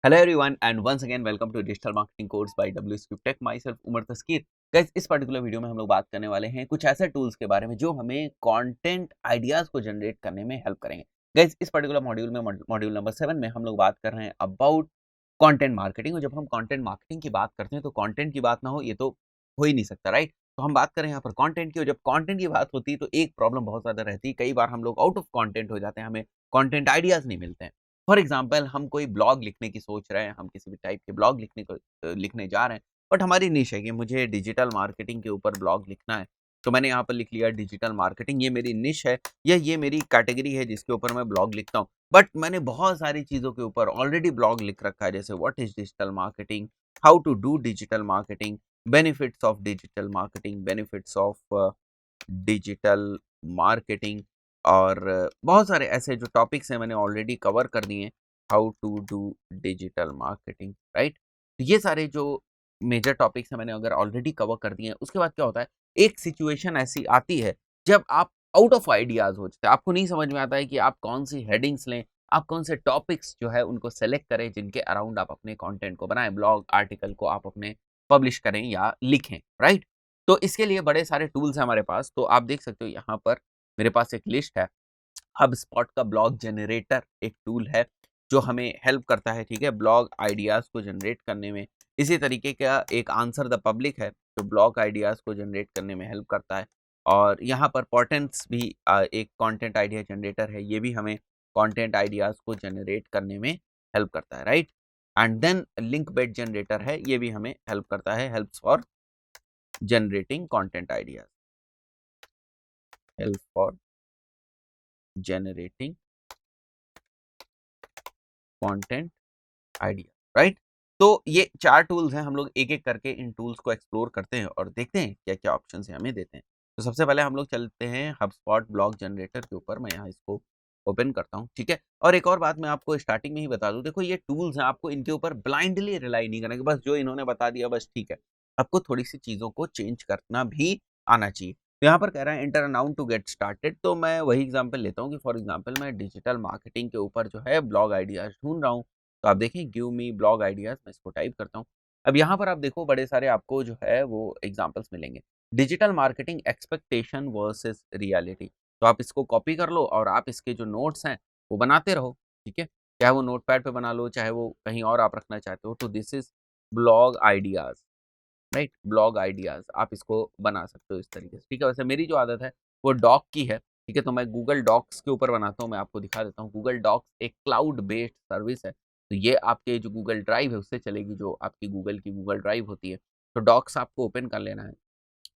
Hello everyone and once again welcome to digital marketing course by W script tech myself Umar Taskeer. Guys, इस particular video में हम लोग बात करने वाले हैं कुछ ऐसे टूल्स के बारे में जो हमें कंटेंट आइडियाज को जनरेट करने में हेल्प करेंगे। गाइस, इस पर्टिकुलर मॉड्यूल में मॉड्यूल नंबर 7 में हम लोग बात कर रहे हैं अबाउट कंटेंट मार्केटिंग। और जब हम कंटेंट मार्केटिंग की बात करते हैं तो कंटेंट की बात ना हो ये तो हो ही नहीं सकता, राइट। तो हम बात करें यहाँ पर कंटेंट की, और जब कंटेंट की बात होती है तो एक प्रॉब्लम बहुत ज्यादा रहती है। कई बार हम लोग आउट ऑफ कंटेंट हो जाते हैं, हमें कंटेंट आइडियाज नहीं मिलते हैं। फॉर एग्जाम्पल, हम कोई ब्लॉग लिखने की सोच रहे हैं, हम किसी भी टाइप के ब्लॉग लिखने जा रहे हैं, बट हमारी निश है कि मुझे डिजिटल मार्केटिंग के ऊपर ब्लॉग लिखना है। तो मैंने यहाँ पर लिख लिया डिजिटल मार्केटिंग, ये मेरी निश है या ये मेरी कैटेगरी है जिसके ऊपर मैं ब्लॉग लिखता हूँ। बट मैंने बहुत सारी चीज़ों के ऊपर ऑलरेडी ब्लॉग लिख रखा है, जैसे what is digital marketing, how to do digital marketing, benefits of digital marketing, benefits of digital marketing, और बहुत सारे ऐसे जो टॉपिक्स हैं मैंने ऑलरेडी कवर कर दिए हैं। How to do digital marketing, right. तो ये सारे जो मेजर टॉपिक्स हैं मैंने अगर ऑलरेडी कवर कर दिए हैं, उसके बाद क्या होता है, एक सिचुएशन ऐसी आती है जब आप आउट ऑफ आइडियाज हो जाते हैं, आपको नहीं समझ में आता है कि आप कौन सी हेडिंग्स लें, आप कौन से टॉपिक्स जो है उनको सेलेक्ट करें जिनके अराउंड आप अपने कंटेंट को बनाएं, ब्लॉग आर्टिकल को आप अपने पब्लिश करें या लिखें, राइट। तो इसके लिए बड़े सारे टूल्स हैं हमारे पास। तो आप देख सकते हो यहाँ पर मेरे पास एक लिस्ट है। हबस्पॉट का ब्लॉग जनरेटर एक टूल है जो हमें हेल्प करता है, ठीक है, ब्लॉग आइडियाज को जनरेट करने में। इसी तरीके का एक आंसर द पब्लिक है जो ब्लॉग आइडियाज को जनरेट करने में हेल्प करता है। और यहाँ पर पोर्टेंस भी एक कंटेंट आइडिया जनरेटर है, ये भी हमें कंटेंट आइडियाज को जनरेट करने में हेल्प करता है, right. And then link bait generator है, ये भी हमें हेल्प करता है, helps for generating content ideas, help for generating content idea, right. तो ये 4 टूल्स हैं, हम लोग एक-एक करके इन टूल्स को एक्सप्लोर करते हैं और देखते हैं क्या-क्या ऑप्शंस ये हमें देते हैं। तो सबसे पहले हम लोग चलते हैं हबस्पॉट ब्लॉग जनरेटर के ऊपर। मैं यहाँ इसको ओपन करता हूँ, ठीक है। और एक और बात मैं आपको स्टार्टिंग में ही बता दूँ, देखो ये टूल्स हैं, आपको इनके ऊपर ब्लाइंडली रिलाई नहीं करना कि बस जो इन्होंने बता दिया बस ठीक है। आपको थोड़ी-सी चीज़ों को चेंज करना भी आना चाहिए। तो यहाँ पर कह रहा है enter a noun to get started, तो मैं वही एग्जांपल लेता हूँ कि फॉर एग्जांपल मैं डिजिटल मार्केटिंग के ऊपर जो है ब्लॉग आइडियाज़ ढूँढ रहा हूँ। तो आप देखें गिव मी ब्लॉग आइडियाज़, मैं इसको टाइप करता हूँ। अब यहाँ पर आप देखो बड़े सारे आपको जो है वो एग्जांपल्स मिलेंगे। Digital marketing expectation versus reality. तो आप इसको कॉपी कर लो और आप इसके जो नोट्स हैं वो बनाते रहो, ठीक है। चाहे वो नोटपैड पे बना लो, चाहे वो कहीं और आप रखना चाहते हो। तो this is blog ideas, right. Blog ideas आप इसको बना सकते हो इस तरीके से, ठीक है। वैसे मेरी जो आदत है वो डॉक की है, ठीक है। तो मैं गूगल डॉक्स के ऊपर बनाता हूँ, मैं आपको दिखा देता हूँ। गूगल डॉक्स एक क्लाउड बेस्ड सर्विस है। तो ये आपके जो गूगल ड्राइव है उससे चलेगी, जो आपकी गूगल की गूगल ड्राइव होती है। तो डॉक्स आपको ओपन कर लेना है,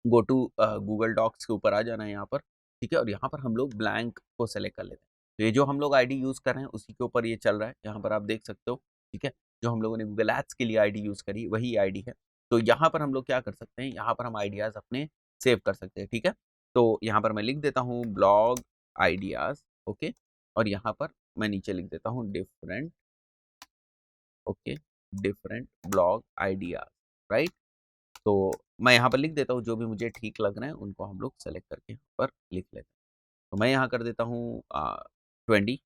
गो टू गूगल डॉक्स के ऊपर आ जाना है यहाँ पर, ठीक है। और यहाँ पर हम लोग ब्लैंक को सेलेक्ट कर लेते हैं। तो ये जो हम लोग आईडी यूज़ कर रहे हैं उसी के ऊपर ये चल रहा है, यहाँ पर आप देख सकते हो, ठीक है। जो हम लोगों ने गूगल एड्स के लिए आईडी यूज़ करी वही आईडी है। तो यहाँ पर हम लोग क्या कर सकते हैं, यहाँ पर हम आइडियाज़ अपने सेव कर सकते हैं, ठीक है। तो यहाँ पर मैं लिख देता हूँ ब्लॉग आइडियाज़, ओके। और यहाँ पर मैं नीचे लिख देता हूँ different, okay, different blog ideas, right. तो मैं यहाँ पर लिख देता हूँ जो भी मुझे ठीक लग रहे हैं उनको हम लोग सेलेक्ट करके यहाँ पर लिख लेते हैं। तो मैं यहाँ कर देता हूँ 20,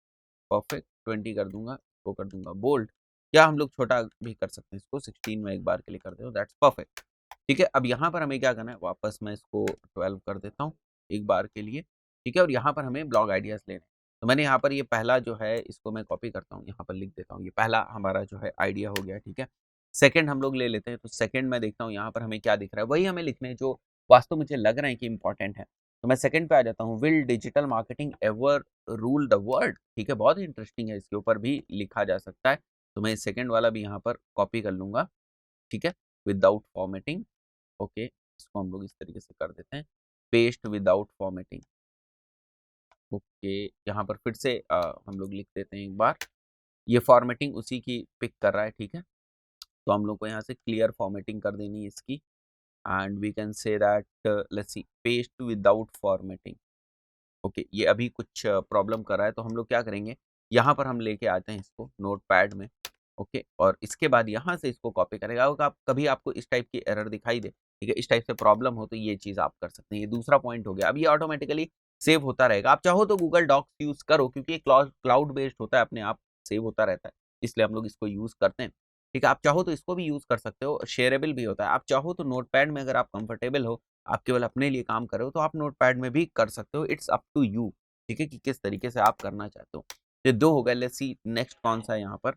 परफेक्ट 20 कर दूंगा, इसको कर दूंगा बोल्ड, या हम लोग छोटा भी कर सकते हैं, इसको 16 में एक बार के लिए कर दो, दैट्स परफेक्ट, ठीक है। अब यहाँ पर हमें क्या करना है, वापस मैं इसको 12 कर देता हूँ एक बार के लिए, ठीक है। और यहाँ पर हमें ब्लॉग आइडियाज़ लेने हैं। तो मैंने यहाँ पर ये पहला जो है इसको मैं कॉपी करता हूँ, यहाँ पर लिख देता हूँ, ये पहला हमारा जो है आइडिया हो गया, ठीक है। सेकंड हम लोग ले लेते हैं। तो सेकंड मैं देखता हूँ यहाँ पर हमें क्या दिख रहा है, वही हमें लिखने हैं जो वास्तव मुझे लग रहे हैं कि इंपॉर्टेंट है। तो मैं सेकंड पे आ जाता हूँ, will digital marketing ever rule the world, ठीक है। बहुत ही इंटरेस्टिंग है, इसके ऊपर भी लिखा जा सकता है। तो मैं सेकंड वाला भी यहाँ पर कॉपी कर लूंगा, ठीक है, विदाउट फॉर्मेटिंग, ओके। इसको हम लोग इस तरीके से कर देते हैं, पेस्ट विदाउट फॉर्मेटिंग, ओके। यहाँ पर फिर से हम लोग लिख देते हैं एक बार, ये फॉर्मेटिंग उसी की पिक कर रहा है, ठीक है। तो हम लोग को यहाँ से क्लियर फॉर्मेटिंग कर देनी है इसकी, and we can say that let's see paste without formatting, okay. ये अभी कुछ प्रॉब्लम कर रहा है, तो हम लोग क्या करेंगे, यहाँ पर हम लेके आते हैं इसको नोटपैड में, ओके। और इसके बाद यहाँ से इसको कॉपी करेगा। अगर आप कभी आपको इस टाइप की एरर दिखाई दे, ठीक है, इस टाइप से प्रॉब्लम हो, तो ये चीज़ आप कर सकते हैं। ये दूसरा पॉइंट हो गया। अब ये ऑटोमेटिकली सेव होता रहेगा। आप चाहो तो गूगल डॉक्स यूज़ करो क्योंकि ये क्लाउड बेस्ड होता है, अपने आप सेव होता रहता है। इसलिए हम लोग इसको यूज़ करते हैं। ठीक है, आप चाहो तो इसको भी यूज़ कर सकते हो, शेयरेबल भी होता है। आप चाहो तो नोटपैड में अगर आप कंफर्टेबल हो, आप केवल अपने लिए काम कर रहे हो, तो आप नोटपैड में भी कर सकते हो। इट्स अप टू यू, ठीक है, कि किस तरीके से आप करना चाहते हो। ये 2 हो गए, लेट्स सी नेक्स्ट कौन-सा है यहाँ पर।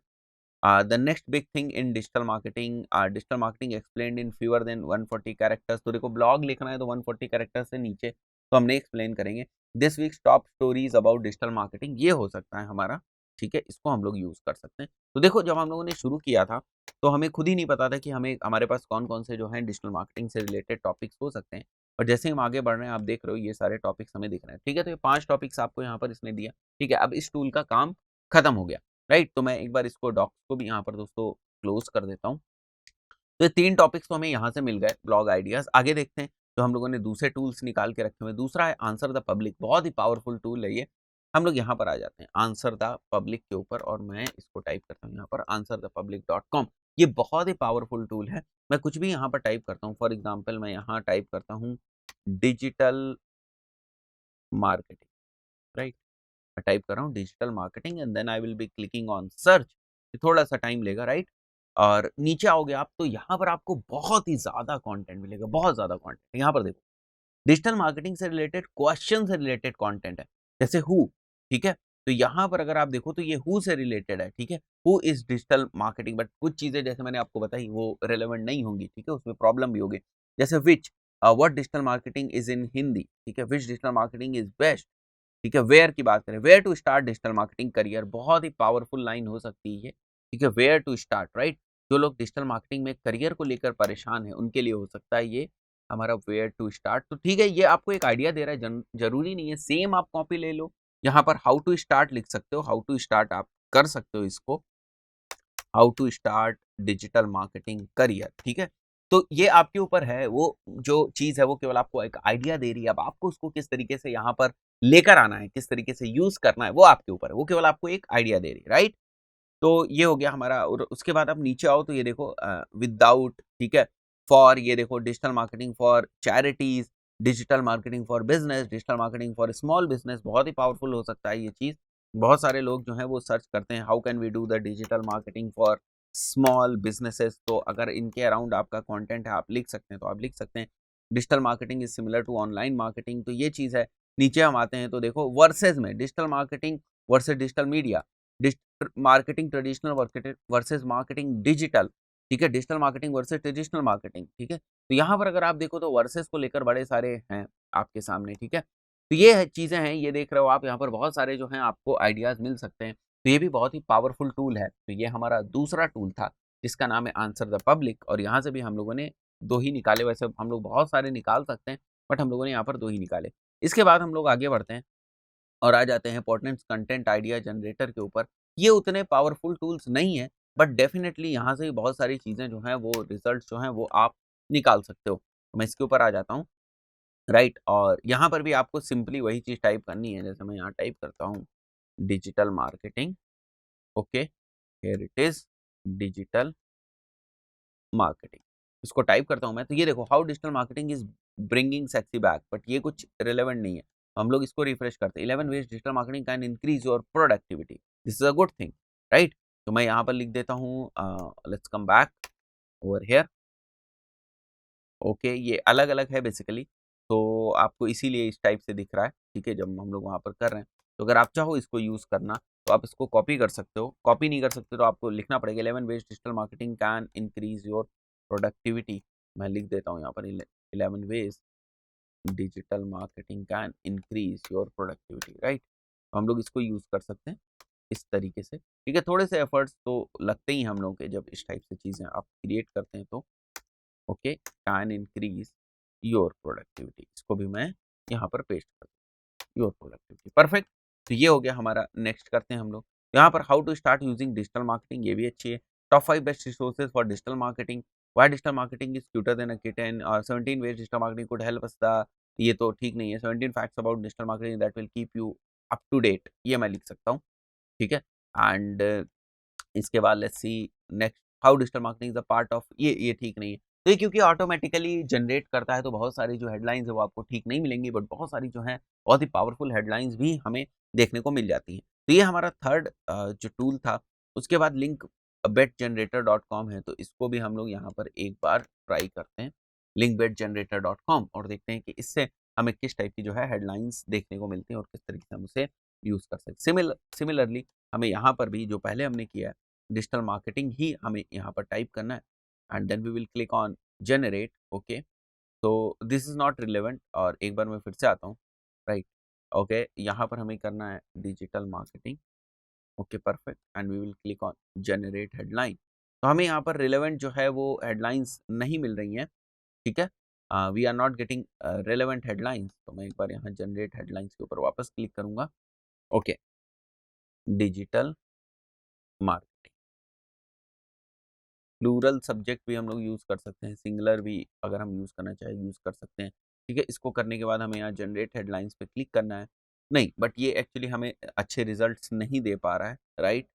The next big thing in digital marketing explained in fewer than 140 characters. तो देखो ब्लॉग लिखना है तो 140 कैरेक्टर्स से नीचे तो हम नहीं एक्सप्लेन करेंगे। This weeks top stories about digital marketing, ये हो सकता है हमारा, ठीक है, इसको हम लोग यूज़ कर सकते हैं। तो देखो जब हम लोगों ने शुरू किया था तो हमें खुद ही नहीं पता था कि हमें हमारे पास कौन-कौन से जो हैं डिजिटल मार्केटिंग से रिलेटेड टॉपिक्स हो सकते हैं। और जैसे हम आगे बढ़ रहे हैं आप देख रहे हो ये सारे टॉपिक्स हमें दिख रहे हैं, ठीक है। तो ये 5 टॉपिक्स आपको यहाँ पर इसने दिया, ठीक है। अब इस टूल का काम खत्म हो गया, राइट। तो मैं एक बार इसको डॉक्स को भी यहाँ पर दोस्तों क्लोज कर देता हूँ। तो ये 3 टॉपिक्स तो हमें यहाँ से मिल गए, ब्लॉग आइडियाज़। आगे देखते हैं, जो हम लोगों ने दूसरे टूल्स निकाल के रखे हुए हैं। दूसरा है आंसर द पब्लिक, बहुत ही पावरफुल टूल है ये। हम लोग यहाँ पर आ जाते हैं आंसर द पब्लिक के ऊपर और मैं इसको टाइप करता हूँ यहाँ पर answerthepublic.com। ये बहुत ही पावरफुल टूल है। मैं कुछ भी यहाँ पर टाइप करता हूँ, फॉर एग्ज़ाम्पल मैं यहाँ टाइप करता हूँ डिजिटल मार्केटिंग, राइट। मैं टाइप कर रहा हूँ digital marketing and then I will be clicking on search. थोड़ा सा टाइम लेगा, राइट। और नीचे आओगे आप तो यहाँ पर आपको बहुत ही ज़्यादा कंटेंट मिलेगा, बहुत ज़्यादा कंटेंट। यहाँ पर देखो डिजिटल मार्केटिंग से रिलेटेड, क्वेश्चन से रिलेटेड कंटेंट है, जैसे हु, ठीक है। तो यहाँ पर अगर आप देखो तो ये हु से रिलेटेड है, ठीक है। Who is digital marketing, but कुछ चीज़ें जैसे मैंने आपको बताई वो रिलेवेंट नहीं होंगी, ठीक है, उसमें प्रॉब्लम भी होगी। जैसे which, what digital marketing is in Hindi, ठीक है। Which digital marketing is best, ठीक है। वेयर की बात करें, where to start digital marketing career, बहुत ही पावरफुल लाइन हो सकती है, ठीक है। Where to start, right. जो लोग डिजिटल मार्केटिंग में करियर को लेकर परेशान है उनके लिए हो सकता है ये हमारा वेयर टू स्टार्ट। तो ठीक है, ये आपको एक आइडिया दे रहा है, जरूरी नहीं है सेम आप कॉपी ले लो। यहाँ पर हाउ टू स्टार्ट लिख सकते हो, हाउ टू स्टार्ट आप कर सकते हो इसको, how to start digital marketing career, ठीक है। तो ये आपके ऊपर है, वो जो चीज़ है वो केवल आपको एक आइडिया दे रही है। अब आपको उसको किस तरीके से यहाँ पर लेकर आना है, किस तरीके से यूज़ करना है, वो आपके ऊपर है। वो केवल आपको एक आइडिया दे रही है, राइट। तो ये हो गया हमारा। और उसके बाद आप नीचे आओ तो ये देखो विदाउट, ठीक है, फॉर, ये देखो digital marketing for charities, digital marketing for business, digital marketing for small business, बहुत ही पावरफुल हो सकता है ये चीज़। बहुत सारे लोग जो हैं वो सर्च करते हैं how can we do the digital marketing for small businesses. तो अगर इनके अराउंड आपका कंटेंट है आप लिख सकते हैं, तो आप लिख सकते हैं digital marketing is similar to online marketing, तो ये चीज़ है। नीचे हम आते हैं तो देखो वर्सेज़ में digital marketing versus digital media, marketing traditional versus marketing digital, ठीक है। Digital marketing versus traditional marketing, ठीक है। तो यहाँ पर अगर आप देखो तो वर्सेस को लेकर बड़े सारे हैं आपके सामने, ठीक है। तो ये है चीज़ें हैं, ये देख रहे हो आप, यहाँ पर बहुत सारे जो हैं आपको आइडियाज़ मिल सकते हैं। तो ये भी बहुत ही पावरफुल टूल है। तो ये हमारा दूसरा टूल था जिसका नाम है आंसर द पब्लिक, और यहाँ से भी हम लोगों ने 2 ही निकाले। वैसे हम लोग बहुत सारे निकाल सकते हैं, बट हम लोगों ने यहाँ पर 2 ही निकाले। इसके बाद हम लोग आगे बढ़ते हैं और आ जाते हैं पोर्टेंट कंटेंट आइडिया जनरेटर के ऊपर। ये उतने पावरफुल टूल्स नहीं है, बट डेफिनेटली यहाँ से भी बहुत सारी चीज़ें जो हैं वो रिजल्ट्स जो हैं वो आप निकाल सकते हो। तो मैं इसके ऊपर आ जाता हूँ, राइट। और यहाँ पर भी आपको सिंपली वही चीज़ टाइप करनी है, जैसे मैं यहाँ टाइप करता हूँ digital marketing, okay, here it is digital marketing. इसको टाइप करता हूँ मैं, तो ये देखो how digital marketing is bringing sexy back, but ये कुछ रिलेवेंट नहीं है। हम लोग इसको रिफ्रेश करते हैं। 11 ways digital marketing can increase your productivity, this is a good thing, right. तो मैं यहाँ पर लिख देता हूँ let's come back over here, okay. ये अलग-अलग है बेसिकली, तो आपको इसीलिए इस टाइप से दिख रहा है, ठीक है, जब हम लोग वहाँ पर कर रहे हैं। तो अगर आप चाहो इसको यूज़ करना, तो आप इसको कॉपी कर सकते हो। कॉपी नहीं कर सकते तो आपको लिखना पड़ेगा 11 ways digital marketing can increase your productivity. मैं लिख देता हूँ यहाँ पर 11 ways digital marketing can increase your productivity, right. तो हम लोग इसको यूज़ कर सकते हैं इस तरीके से, ठीक है। थोड़े से एफर्ट्स तो लगते ही हम लोग के, जब इस टाइप से चीज़ें आप क्रिएट करते हैं तो, okay, can increase your productivity. इसको भी मैं यहाँ पर पेस्ट कर दूँ, योर प्रोडक्टिविटी, परफेक्ट। तो ये हो गया हमारा। नेक्स्ट करते हैं हम लोग यहाँ पर how to start using digital marketing, ये भी अच्छी है। Top 5 best resources for digital marketing, why digital marketing is cuter than a kitten, और 17 ways digital marketing could help us the, ये तो ठीक नहीं है। 17 facts about digital marketing that will keep you up to date, ये मैं लिख सकता हूँ, ठीक है। एंड इसके बाद let's see next how digital marketing is a part of, ये ठीक नहीं है। तो ये क्योंकि ऑटोमेटिकली जनरेट करता है तो बहुत सारी जो हेडलाइंस है वो आपको ठीक नहीं मिलेंगी, बट बहुत सारी जो है बहुत ही पावरफुल हेडलाइंस भी हमें देखने को मिल जाती हैं। तो ये हमारा थर्ड जो टूल था उसके बाद लिंक betgenerator.com है, तो इसको भी हम लोग यहाँ पर एक बार ट्राई करते हैं, linkbetgenerator.com, और देखते हैं कि इससे हमें किस टाइप की जो है हेडलाइंस देखने को मिलती हैं और किस तरीके से हम उसे यूज़ कर सकते हैं। सिमिलरली हमें यहाँ पर भी जो पहले हमने किया है, डिजिटल मार्केटिंग ही हमें यहाँ पर टाइप करना है, and then we will click on generate. Okay, तो दिस इज़ नॉट रिलेवेंट, और एक बार मैं फिर से आता हूँ, राइट। ओके, यहाँ पर हमें करना है digital marketing. Okay, perfect, and we will click on generate headline. तो हमें यहाँ पर रिलेवेंट जो है वो हेडलाइंस नहीं मिल रही हैं, ठीक है। We are not getting relevant headlines, तो मैं एक बार यहाँ जनरेट हेडलाइंस के ऊपर वापस क्लिक करूँगा। Okay, digital marketing, plural subject भी हम लोग यूज़ कर सकते हैं, सिंगुलर भी अगर हम यूज़ करना चाहें यूज़ कर सकते हैं, ठीक है। इसको करने के बाद हमें यहाँ जनरेट हेडलाइंस पे क्लिक करना है। नहीं, बट ये एक्चुअली हमें अच्छे रिजल्ट्स नहीं दे पा रहा है, राइट।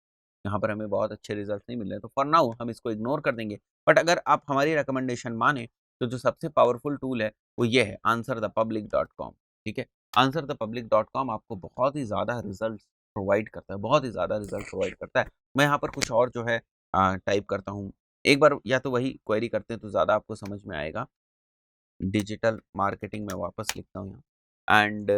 यहाँ पर हमें बहुत अच्छे रिजल्ट्स नहीं मिल रहे हैं, तो फॉर नाउ हम इसको इग्नोर कर देंगे। बट अगर आप हमारी रिकमेंडेशन माने, तो जो सबसे पावरफुल टूल है वो ये है answerthepublic.com, ठीक है। answerthepublic.com आपको बहुत ही ज़्यादा रिजल्ट प्रोवाइड करता है, बहुत ही ज़्यादा रिजल्ट प्रोवाइड करता है। मैं यहाँ पर कुछ और जो है टाइप करता हूँ, एक बार या तो वही क्वेरी करते हैं तो ज़्यादा आपको समझ में आएगा। डिजिटल मार्केटिंग में वापस लिखता हूँ यहाँ, एंड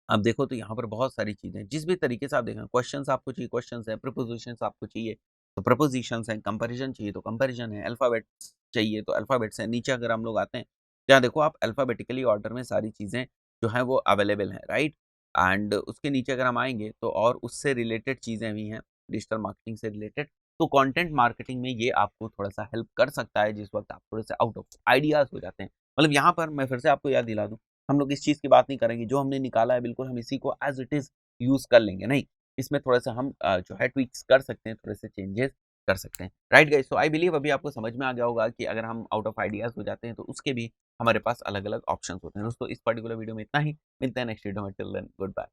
अब देखो तो यहाँ पर बहुत सारी चीज़ें हैं, जिस भी तरीके से आप देखें, क्वेश्चंस आपको चाहिए क्वेश्चंस हैं, प्रीपोजिशंस आपको चाहिए तो प्रीपोजिशंस हैं, कंपैरिजन चाहिए तो कंपैरिजन है, अल्फ़ाबेट्स चाहिए तो अल्फ़ाबेट्स हैं। नीचे अगर हम लोग आते हैं, यहाँ देखो आप अल्फ़ाबेटिकली ऑर्डर में सारी चीज़ें जो हैं वो अवेलेबल हैं, राइट। एंड उसके नीचे अगर हम आएँगे तो और उससे रिलेटेड चीज़ें भी हैं, डिजिटल मार्केटिंग से रिलेटेड। तो कंटेंट मार्केटिंग में ये आपको थोड़ा-सा हेल्प कर सकता है, जिस वक़्त आप थोड़े-से आउट ऑफ आइडियाज़ हो जाते हैं। मतलब यहाँ पर मैं फिर से आपको याद दिला दूँ, हम लोग इस चीज़ की बात नहीं करेंगे, जो हमने निकाला है बिल्कुल हम इसी को एज़ इट इज़ यूज़ कर लेंगे, नहीं। इसमें थोड़ा-सा हम जो है ट्वीक्स कर सकते हैं, थोड़े-से चेंजेस कर सकते हैं। Right guys, so I believe अभी आपको समझ में आ गया होगा कि अगर हम आउट ऑफ आइडियाज़ हो जाते हैं, तो उसके भी हमारे पास अलग-अलग ऑप्शंस होते हैं। दोस्तों, इस पर्टिकुलर वीडियो में इतना ही, मिलते हैं नेक्स्ट वीडियो में, टिल देन गुड बाय।